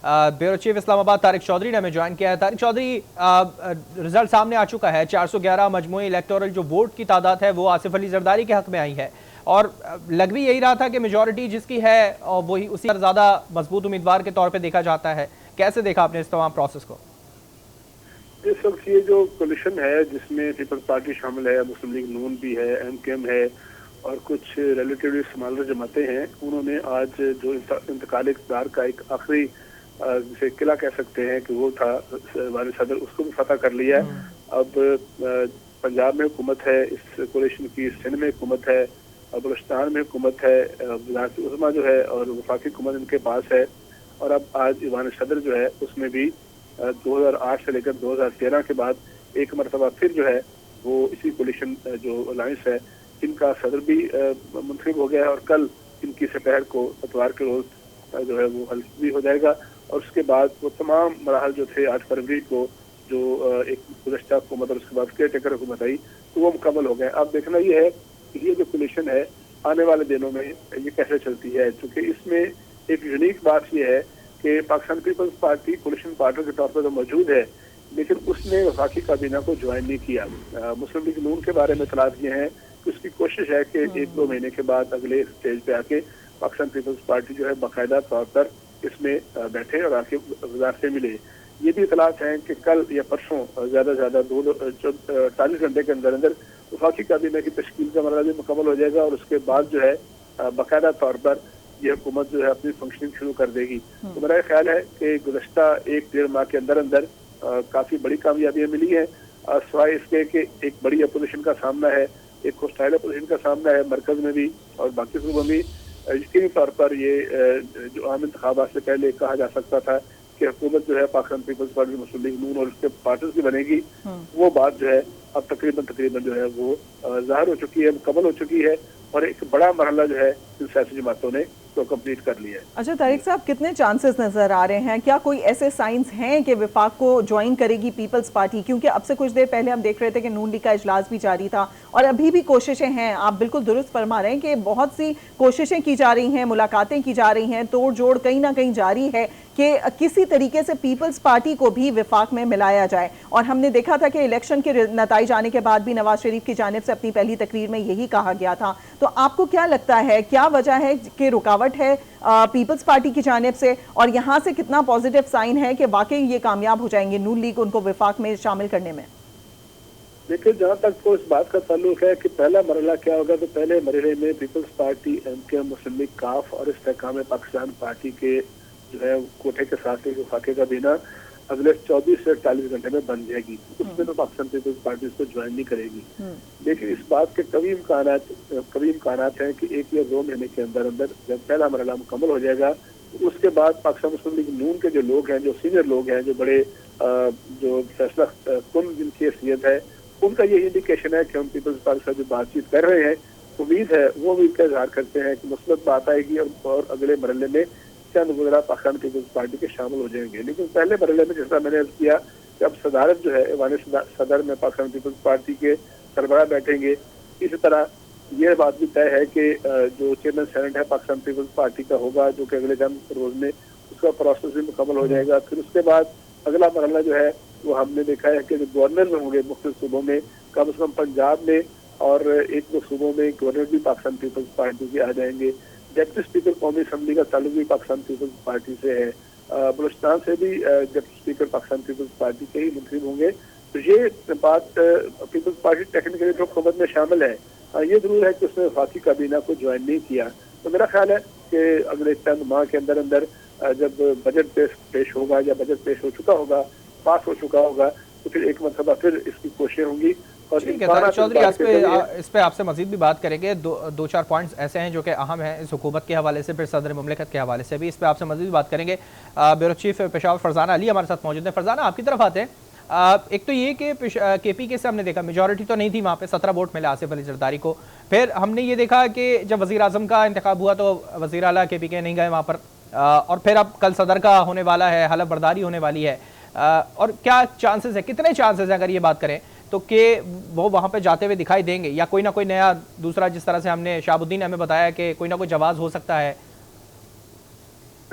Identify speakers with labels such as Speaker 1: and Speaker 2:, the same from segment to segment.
Speaker 1: Bureau chief Islamabad Tariq Chaudhary ने हमें join किया है। तारिक चौधरी, रिजल्ट सामने आ चुका है। 411 मजमूई इलेक्टोरल जो वोट की तादाद है वो आसिफ अली जरदारी के हक में आई है, और लग भी यही रहा था कि मेजॉरिटी जिसकी है और वही उसी पर ज़्यादा मजबूत उम्मीदवार के तौर पे देखा जाता है। कैसे देखा आपने इस तमाम प्रोसेस को?
Speaker 2: इस वक्त ये जो कोलिशन है जिसमें पीपल्स पार्टी शामिल है, मुस्लिम लीग नून भी है, MKM है और कुछ रिलेटिवली स्मॉलर जमातें हैं, उन्होंने आज जो इंतकाल इक़्तिदार का एक आखिरी जिसे किला कह सकते हैं कि वो था वाले सदर, उसको भी फतह कर लिया है। अब पंजाब में हुकूमत है इस कोलिशन की, सिंध में हुकूमत है, बलूचिस्तान में हुकूमत है, वज़ारत उज़्मा जो है और वफाकी हुकूमत इनके पास है। और अब आज ईवान सदर जो है उसमें भी 2008 से लेकर 2013 के बाद एक मरतबा फिर जो है वो इसी कोलिशन जो अलायंस है इनका सदर भी मुंतखब हो गया है, और कल इनकी सपहर को इतवार के रोज जो है वो हल्फ भी हो जाएगा। और उसके बाद वो तमाम मराहल जो थे 8 फरवरी को जो एक गुज़श्ता हुकूमत और उसके बाद केयर टेकर हुकूमत आई तो वो मुकम्मल हो गए। अब देखना ये है कि ये जो कोलिशन है आने वाले दिनों में ये कैसे चलती है, क्योंकि इसमें एक यूनिक बात ये है कि पाकिस्तान पीपल्स पार्टी कोलिशन पार्टनर के तौर पर तो मौजूद है, लेकिन उसने वफाकी काबीना को ज्वाइन नहीं किया। मुस्लिम लीग नून के बारे में इत्तलात ये हैं कि उसकी कोशिश है कि 1-2 महीने के बाद अगले स्टेज पे आके पाकिस्तान पीपल्स पार्टी जो है बाकायदा तौर पर इसमें बैठे और आके वज़ारत से मिले। ये भी इत्तलात हैं कि कल या परसों ज़्यादा से ज़्यादा 48 घंटे के अंदर अंदर वफाकी काबीना की तश्कील का मरहला भी मुकम्मल हो जाएगा, और उसके बाद जो है बाकायदा तौर पर ये हुकूमत जो है अपनी फंक्शनिंग शुरू कर देगी। तो मेरा ख्याल है कि गुज़श्ता 1-1.5 माह के अंदर अंदर काफ़ी बड़ी कामयाबियाँ मिली हैं, सिवाय इसके कि एक बड़ी अपोजिशन का सामना है, एक होस्टाइल अपोजिशन का सामना है मरकज़ में भी और बाकी सूबों में। यकीनी तौर पर ये जो आम इंतखाबात से पहले कहा जा सकता था कि हुकूमत जो है पाकिस्तान पीपल्स पार्टी, मुस्लिम लीग नून और उसके पार्टनर्स की बनेगी, वो बात जो है अब तकरीबन जो है वो ज़ाहिर हो चुकी है, मुकम्मल हो चुकी है, और एक बड़ा मरहला जो है इन सियासी जमातों ने तो कंप्लीट कर लिया है।
Speaker 3: अच्छा तारिक साहब, कितने चांसेस नजर आ रहे हैं? क्या कोई ऐसे साइंस हैं कि विफाक को ज्वाइन करेगी पीपल्स पार्टी? क्योंकि अब से कुछ देर पहले हम देख रहे थे कि नून लीग का इजलास भी जारी था और अभी भी कोशिशें हैं। आप बिल्कुल दुरुस्त फरमा रहे हैं कि बहुत सी कोशिशें की जा रही हैं, मुलाकातें की जा रही हैं, तोड़ जोड़ कहीं ना कहीं जारी है कि किसी तरीके से पीपल्स पार्टी को भी विफाक में मिलाया जाए। और हमने देखा था कि इलेक्शन के नतीजे आने के बाद भी नवाज शरीफ की जानिब से अपनी पहली तकरीर में यही कहा गया था। तो आपको क्या लगता है, क्या वजह है कि रुकावट है पीपल्स पार्टी की जानिब से, और यहाँ से कितना पॉजिटिव साइन है कि वाकई ये कामयाब हो जाएंगे नून लीग उनको विफाक में शामिल करने में?
Speaker 2: देखिए, जहाँ तक तो इस बात का ताल्लुक है कि पहला मरहला क्या होगा, तो पहले मरहले में पीपल्स पार्टी, MKM, मुस्लिम लीग, काफ और इस्तेहकाम पाकिस्तान पार्टी के जो है कोटे के साथ एक वफाके का बिना अगले 24 से 48 घंटे में बन जाएगी। उसमें तो पाकिस्तान पीपल्स पार्टी इसको ज्वाइन नहीं करेगी, लेकिन इस बात के कभी इम्कानात हैं कि 1 या 2 महीने के अंदर अंदर जब पहला मरहला मुकम्मल हो जाएगा तो उसके बाद पाकिस्तान मुस्लिम लीग नून के जो लोग हैं, जो सीनियर लोग हैं, जो बड़े जो फैसला कुन जिनकी हैसियत है, उनका ये इंडिकेशन है कि हम पीपल्स पार्टी से जो बातचीत कर रहे हैं, उम्मीद है वो उम्मीद का इजहार करते हैं कि मुस्बत बात आएगी और अगले मरहले में चंद वज़रा पाकिस्तान पीपल्स पार्टी के शामिल हो जाएंगे। लेकिन पहले मरहले में जैसा मैंने अर्ज किया कि अब सदारत जो है ईवान सदर में पाकिस्तान पीपल्स पार्टी के सरबराह बैठेंगे। इसी तरह ये बात भी तय है कि जो चेयरमैन सेनेट है पाकिस्तान पीपल्स पार्टी का होगा, जो कि अगले चंद रोज में उसका प्रोसेस भी मुकम्मल हो जाएगा। फिर उसके बाद अगला मरहला जो है वो हमने देखा है कि जो गवर्नर होंगे मुख्तलिफ सूबों में, कम से कम पंजाब में और 1-2 सूबों में गवर्नर भी पाकिस्तान पीपल्स पार्टी के आ जाएंगे। डिप्टी स्पीकर कौमी असम्बली का ताल्लुक भी पाकिस्तान पीपल्स पार्टी से है। बलूचिस्तान से भी डिप्टी स्पीकर पाकिस्तान पीपल्स पार्टी के ही मुंतखब होंगे। तो ये बात पीपल्स पार्टी टेक्निकली जो हुकूमत में शामिल है, ये जरूर है कि उसने वफाकी काबीना को ज्वाइन नहीं किया। तो मेरा ख्याल है कि अगले चंद माह के अंदर अंदर जब बजट पेश होगा या बजट पेश हो चुका होगा, पास हो चुका होगा, तो फिर एक मरतबा फिर इसकी कोशिशें होंगी।
Speaker 1: ठीक है तारिक चौधरी, इस पे आपसे मजीद भी बात करेंगे। दो चार पॉइंट्स ऐसे हैं जो कि अहम हैं इस हुकूमत के हवाले से, फिर सदर मुमलिकत के हवाले से भी इस पे आपसे मजीद बात करेंगे। ब्यूरो चीफ पेशावर फरजाना अली हमारे साथ मौजूद है। फरजाना, आपकी तरफ आते हैं। एक तो ये कि KPK से हमने देखा मेजॉरिटी तो नहीं थी वहाँ पे, 17 वोट मिले आसिफ अली जरदारी को। फिर हमने ये देखा कि जब वज़ीर आज़म का इंतखाब हुआ तो वज़ीर आला KPK नहीं गए वहाँ पर, और फिर अब कल सदर का होने वाला है, हलफ बर्दारी होने वाली है। और क्या चांसेस है, कितने चांसेस हैं अगर ये बात करें तो कि वो वहाँ पे जाते हुए दिखाई देंगे, या कोई ना कोई नया दूसरा, जिस तरह से हमने शाहबुद्दीन हमें बताया कि कोई ना कोई जवाब हो सकता है?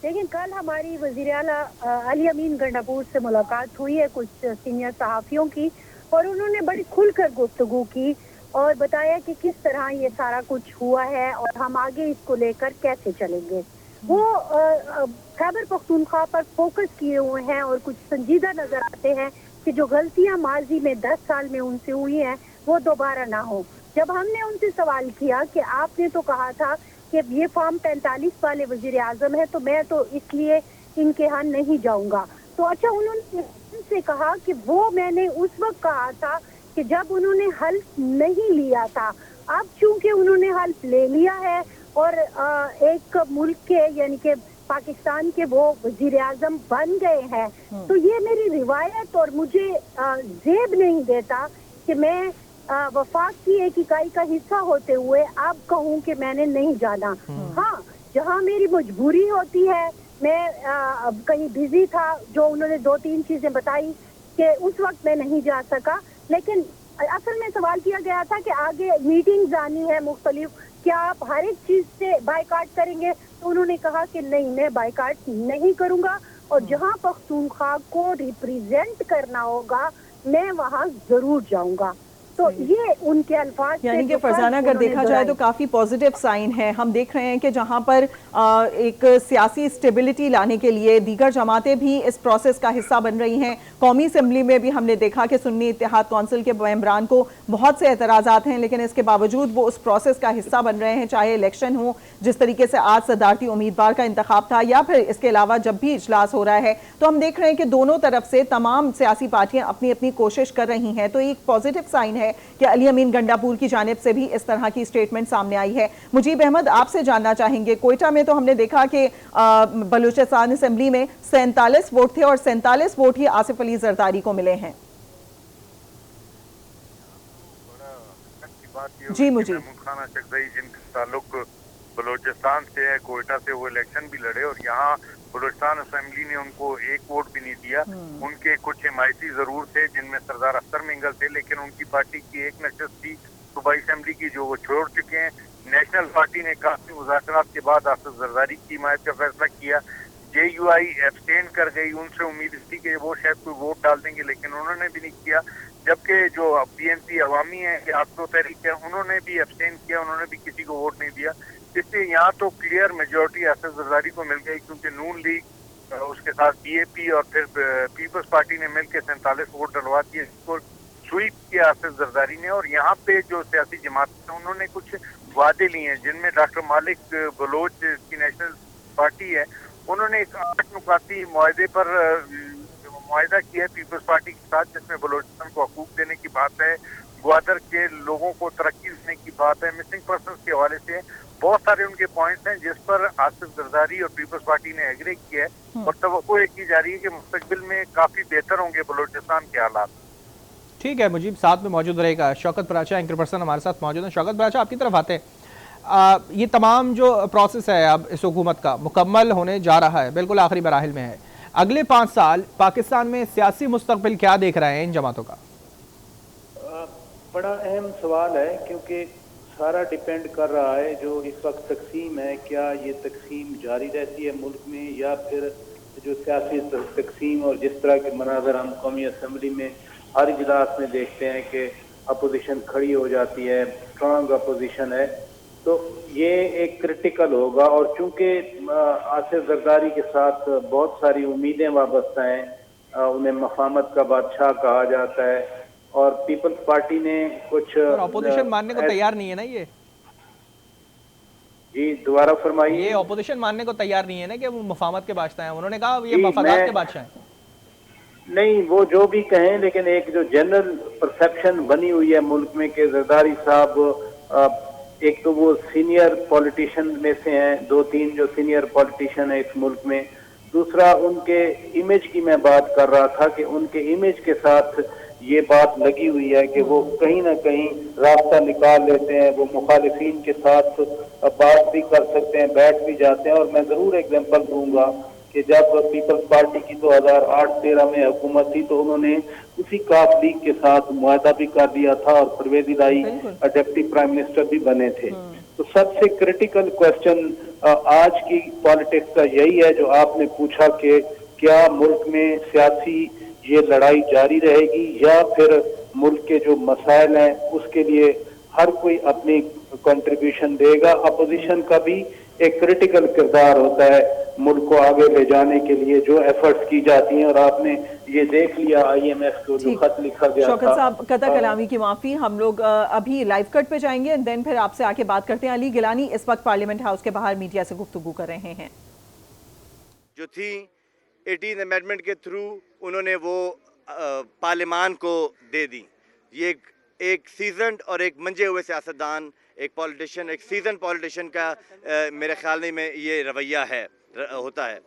Speaker 4: लेकिन कल हमारी वज़ीर आला अली अमीन गंडापुर से मुलाकात हुई है कुछ सीनियर सहाफ़ियों की, और उन्होंने बड़ी खुलकर गुफ्तगू की और बताया कि किस तरह ये सारा कुछ हुआ है और हम आगे इसको लेकर कैसे चलेंगे। वो खैबर पख्तूनख्वा पर फोकस किए हुए हैं और कुछ संजीदा नजर आते हैं कि जो गलतियां माजी में 10 साल में उनसे हुई हैं वो दोबारा ना हो। जब हमने उनसे सवाल किया कि आपने तो कहा था कि ये फॉर्म 45 वाले वजीर आजम है, तो मैं तो इसलिए इनके यहाँ नहीं जाऊंगा, तो अच्छा उन्होंने उनसे कहा कि वो मैंने उस वक्त कहा था कि जब उन्होंने हल्फ नहीं लिया था। अब चूंकि उन्होंने हल्फ ले लिया है और एक मुल्क के यानी कि पाकिस्तान के वो वजीर आजम बन गए हैं, तो ये मेरी रिवायत और मुझे जेब नहीं देता कि मैं वफाक की एक इकाई का हिस्सा होते हुए अब कहूँ कि मैंने नहीं जाना। हाँ, जहाँ मेरी मजबूरी होती है, मैं कहीं बिजी था, जो उन्होंने 2-3 चीजें बताई कि उस वक्त मैं नहीं जा सका, लेकिन असल में सवाल किया गया था कि आगे मीटिंग जानी है मुख्तलिफ, क्या आप हर एक चीज से बाइकाट करेंगे? तो उन्होंने कहा कि नहीं, मैं बाइकाट नहीं करूंगा और जहां पख्तूनख्वा को रिप्रेजेंट करना होगा मैं वहां जरूर जाऊंगा। तो ये उनके अल्फाज
Speaker 3: यानी कि फरजाना अगर देखा जाए तो काफ़ी पॉजिटिव साइन है। हम देख रहे हैं कि जहां पर एक सियासी स्टेबिलिटी लाने के लिए दीगर जमातें भी इस प्रोसेस का हिस्सा बन रही हैं। कौमी असम्बली में भी हमने देखा कि सुन्नी इत्तेहाद कौंसिल के मेंबरान को बहुत से एतराज़ात हैं, लेकिन इसके बावजूद वो उस प्रोसेस का हिस्सा बन रहे हैं, चाहे इलेक्शन हो, जिस तरीके से आज सदारती उम्मीदवार का इंतखाब था, या फिर इसके अलावा जब भी इजलास हो रहा है, तो हम देख रहे हैं कि दोनों तरफ से तमाम सियासी पार्टियां अपनी अपनी कोशिश कर रही हैं। तो एक पॉजिटिव साइन है कि अली अमीन गंडापुर की जानिब से भी इस तरह की स्टेटमेंट सामने आई है। मुजीब अहमद, आपसे जानना चाहेंगे, कोयटा में तो हमने देखा कि बलूचिस्तान असेंबली में 47 वोट थे और 47 वोट ही आसिफ अली जरदारी को मिले हैं। जी मुजीब,
Speaker 5: खाना चकदई जिनका ताल्लुक बलूचिस्तान से है, कोयटा से, वो इलेक्शन भी लड़े और यहाँ बलूचिस्तान असेंबली ने उनको एक वोट भी नहीं दिया। उनके कुछ हिमायती जरूर थे जिनमें सरदार अख्तर मिंगल थे, लेकिन उनकी पार्टी की एक नशस्त थी सूबाई असेंबली की जो वो छोड़ चुके हैं। नेशनल पार्टी ने काफी मुज़ाकरात के बाद आसिफ जरदारी की हिमायत का फैसला किया। JUI एब्सटेन कर गई, उनसे उम्मीद थी कि वो शायद कोई वोट डाल देंगे, लेकिन उन्होंने भी नहीं किया। जबकि जो BNP अवामी है कि आपको तहरीक है, उन्होंने भी एब्सटेन किया, उन्होंने भी किसी को वोट नहीं दिया। इसलिए यहाँ तो क्लियर मेजोरिटी आसिफ जरदारी को मिल गई, क्योंकि नून लीग उसके साथ BAP और फिर पीपल्स पार्टी ने मिलकर 47 वोट डलवा दिए, जिसको स्वीप किया आसिफ जरदारी ने। और यहाँ पे जो सियासी जमात है उन्होंने कुछ वादे लिए हैं, जिनमें डॉक्टर मालिक बलोच की नेशनल पार्टी है, उन्होंने एक 8 नुकाती मुआहदे पर मुआहदा किया है पीपल्स पार्टी के साथ, जिसमें बलोचिस्तान को हकूक देने की बात है, ग्वादर के लोगों को तरक्की देने की बात है, मिसिंग पर्सनस के हवाले से बहुत सारे उनके पॉइंट्स हैं जिस पर आसिफ जरदारी और पीपल्स पार्टी ने एग्री किया है और तवक्को की जा रही है कि मुस्तकबिल में काफी बेहतर होंगे बलूचिस्तान के हालात।
Speaker 1: ठीक है मुजीब, साथ में मौजूद रहेगा शौकत बराचा, एंकर पर्सन हमारे साथ मौजूद है। शौकत बराचा, आपकी तरफ आते हैं, ये तमाम जो प्रोसेस है अब इस हुकूमत का मुकम्मल होने जा रहा है, बिल्कुल आखिरी मराहिल में है। अगले 5 साल पाकिस्तान में सियासी मुस्तकबिल क्या देख रहे हैं इन जमातों का?
Speaker 6: बड़ा अहम सवाल है, क्योंकि सारा डिपेंड कर रहा है जो इस वक्त तकसीम है, क्या ये तकसीम जारी रहती है मुल्क में, या फिर जो सियासी तकसीम और जिस तरह के मनाजर हम कौमी असम्बली में हर इजलास में देखते हैं कि अपोजिशन खड़ी हो जाती है, स्ट्रांग अपोजिशन है, तो ये एक क्रिटिकल होगा। और चूंकि आसिफ जरदारी के साथ बहुत सारी उम्मीदें वाबस्ता हैं, उन्हें मफामत का बादशाह कहा जाता है, और पीपल्स पार्टी ने कुछ
Speaker 1: ऑपोजिशन मानने को तैयार नहीं है ना ये?
Speaker 6: जी दोबारा फरमाइए।
Speaker 1: ये ऑपोजिशन मानने को तैयार नहीं है ना कि वो मफामत के बादशाह हैं? उन्होंने कहा ये मफादात के बादशाह हैं।
Speaker 6: नहीं, वो जो भी कहें, लेकिन एक जो जनरल परसेप्शन बनी हुई है मुल्क में कि जरदारी साहब एक तो वो सीनियर पॉलिटिशियन में से हैं, 2-3 जो सीनियर पॉलिटिशियन है इस मुल्क में, दूसरा उनके इमेज की मैं बात कर रहा था कि उनके इमेज के साथ ये बात लगी हुई है कि वो कहीं ना कहीं रास्ता निकाल लेते हैं, वो मुखालिफिन के साथ बात भी कर सकते हैं, बैठ भी जाते हैं। और मैं जरूर एग्जांपल दूंगा कि जब पीपल्स पार्टी की 2008-13 में हुकूमत थी तो उन्होंने उसी काफ लीग के साथ मुआहदा भी कर दिया था और परवेज इलाही डिप्टी प्राइम मिनिस्टर भी बने थे। तो सबसे क्रिटिकल क्वेश्चन آج کی پالیٹکس کا یہی ہے جو آپ نے پوچھا کہ کیا ملک میں سیاسی یہ لڑائی جاری رہے گی یا پھر ملک کے جو مسائل ہیں اس کے لیے ہر کوئی اپنی کنٹریبیوشن دے گا. اپوزیشن کا بھی ایک کریٹیکل کردار ہوتا ہے ملک کو آگے لے جانے کے لیے جو ایفرٹس کی جاتی ہیں, اور آپ نے یہ دیکھ لیا آئی ایم ایف کو جو خط لکھا گیا تھا.
Speaker 3: شوکت صاحب قطع کلامی کی معافی, ہم لوگ ابھی لائیو کٹ پہ جائیں گے دین پھر آپ سے آ کے بات کرتے ہیں. علی گیلانی اس وقت پارلیمنٹ ہاؤس کے باہر میڈیا سے گفتگو کر رہے ہیں.
Speaker 7: جو تھی 18 امینڈمنٹ کے تھرو انہوں نے وہ پارلیمان کو دے دی. یہ ایک سیزنڈ اور ایک منجے ہوئے سیاستدان, ایک پولیٹیشین, ایک سیزن پولیٹیشین کا میرے خیال میں یہ رویہ ہوتا ہے.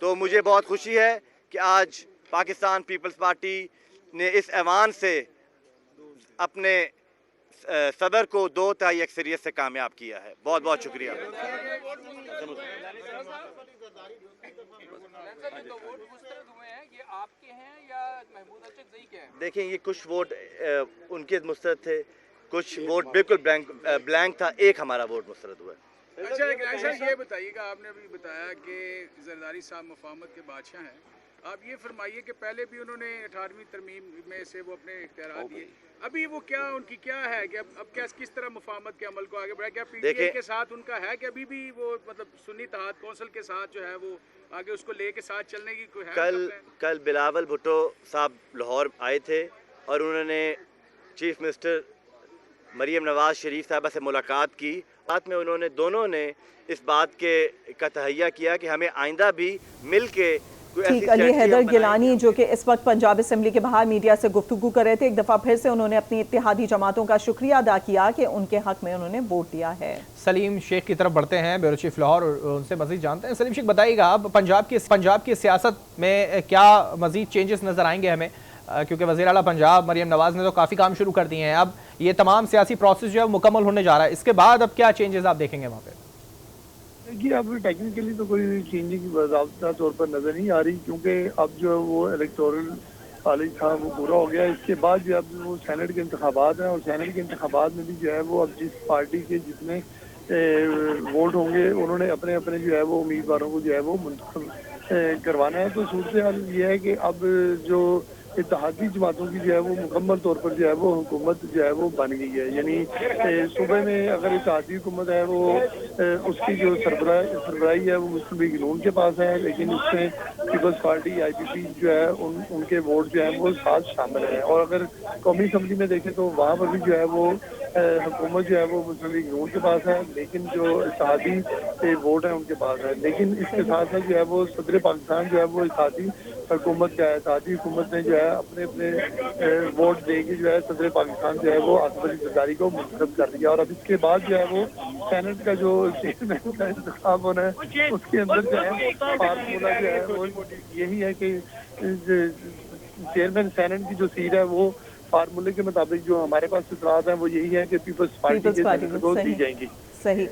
Speaker 7: تو مجھے بہت خوشی ہے کہ آج پاکستان پیپلز پارٹی نے اس ایوان سے اپنے صدر کو 2/3 اکثریت سے کامیاب کیا ہے. بہت بہت شکریہ. دیکھیں یہ کچھ ووٹ ان کے مسترد تھے, کچھ ووٹ بالکل بلینک تھا, ایک ہمارا ووٹ مسترد ہوا ہے.
Speaker 8: اچھا یہ بتائیے گا, آپ نے ابھی بتایا کہ زرداری صاحب مفاہمت کے بادشاہ ہیں, آپ یہ فرمائیے کہ پہلے بھی انہوں نے 18ویں ترمیم میں سے وہ اپنے اختیارات دیے, ابھی وہ کیا ان کی کیا ہے کہ اب کس طرح مفاہمت کے عمل کو آگے بڑھا, کیا پی ٹی آئی کے ساتھ ان کا ہے کہ ابھی بھی وہ مطلب سنی اتحاد کونسل کے ساتھ جو ہے وہ آگے اس کو لے کے ساتھ چلنے کی کوئی ہے؟
Speaker 7: کل بلاول بھٹو صاحب لاہور آئے تھے اور انہوں نے چیف منسٹر مریم نواز شریف صاحبہ سے ملاقات کی. بات میں انہوں نے دونوں نے اس بات کا تہیہ کیا کہ ہمیں آئندہ بھی مل کے.
Speaker 3: ٹھیک, علی حیدر گیلانی جو کہ اس وقت پنجاب اسمبلی کے باہر میڈیا سے گفتگو کر رہے تھے, ایک دفعہ پھر سے انہوں نے اپنی اتحادی جماعتوں کا شکریہ ادا کیا کہ ان کے حق میں انہوں نے ووٹ دیا ہے.
Speaker 1: سلیم شیخ کی طرف بڑھتے ہیں, بیورو چیف لاہور, ان سے مزید جانتے ہیں. سلیم شیخ بتائیے گا, اب پنجاب کی سیاست میں کیا مزید چینجز نظر آئیں گے ہمیں, کیونکہ وزیر اعلیٰ پنجاب مریم نواز نے تو کافی کام شروع کر دیے ہیں, اب یہ تمام سیاسی پروسیس جو ہے مکمل ہونے جا رہا ہے, اس کے بعد اب کیا چینجز آپ دیکھیں گے وہاں پہ؟
Speaker 2: دیکھیے اب ٹیکنیکلی تو کوئی چینجنگ باضابطہ طور پر نظر نہیں آ رہی, کیونکہ اب جو وہ الیکٹورل کالج تھا وہ پورا ہو گیا. اس کے بعد جو اب وہ سینٹ کے انتخابات ہیں, اور سینٹ کے انتخابات میں بھی جو ہے وہ اب جس پارٹی کے جتنے ووٹ ہوں گے انہوں نے اپنے اپنے جو ہے وہ امیدواروں کو جو ہے وہ منتخب کروانا ہے. تو صورتحال یہ ہے کہ اب جو اتحادی جماعتوں کی جو ہے وہ مکمل طور پر جو ہے وہ حکومت جو ہے وہ بن گئی ہے. یعنی صوبے میں اگر اتحادی حکومت ہے وہ اس کی جو سربراہی ہے وہ مسلم لیگ نون کے پاس ہے, لیکن اس میں پیپلز پارٹی آئی پی پی جو ہے ان کے ووٹ جو ہیں وہ ساتھ شامل ہیں. اور اگر قومی اسمبلی میں دیکھیں تو وہاں پر بھی جو ہے وہ حکومت جو ہے وہ مسلم لیگ نون کے پاس ہے, لیکن جو اتحادی ووٹ ہیں ان کے پاس ہے. لیکن اس کے ساتھ ساتھ جو ہے وہ صدر پاکستان جو ہے وہ اتحادی حکومت کا ہے. اتحادی حکومت نے جو ہے اپنے ووٹ دے کے جو ہے صدر پاکستان جو ہے وہ آصف علی زرداری کو منتخب کر دیا. اور اب اس کے بعد جو ہے وہ سینٹ کا جو چیئرمین کا انتخاب ہونا ہے, اس کے اندر جو ہے فارمولہ جو ہے وہ یہی ہے کہ چیئرمین سینٹ کی جو سیٹ ہے وہ فارمولے کے مطابق جو ہمارے پاس اطلاعات ہیں وہ یہی ہے کہ پیپلز پارٹی کے کو دی جائیں گی.
Speaker 3: صحیح.